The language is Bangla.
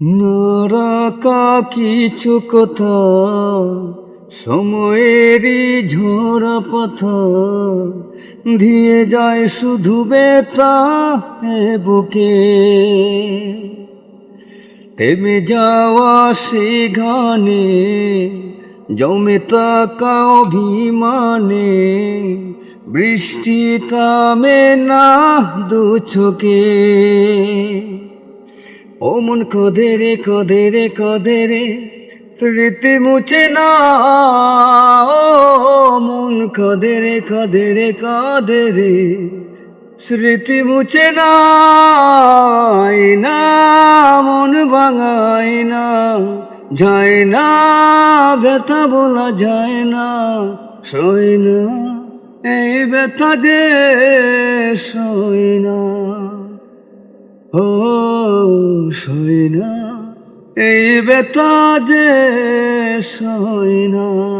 নারাকা কিছু কথা সময়েরই ঝরা পথা দিয়ে যায় শুধু বেতা এ বুকে থেমে যাওয়া সে গানে জমে থাকা অভিমানে বৃষ্টি থামে না দু চোখে। ও মন কাঁদে রে কাঁদে রে কাঁদে রে স্মৃতি মুছে না। ও মন কাঁদে রে কাঁদে রে কাঁদে রে স্মৃতি মুছে না। মন ভাঙায় না, যায় না ব্যথা বলা যায় না, সয় না এই ব্যথা যে সয় না। ও সয় না এই ব্যথা যে সয় না।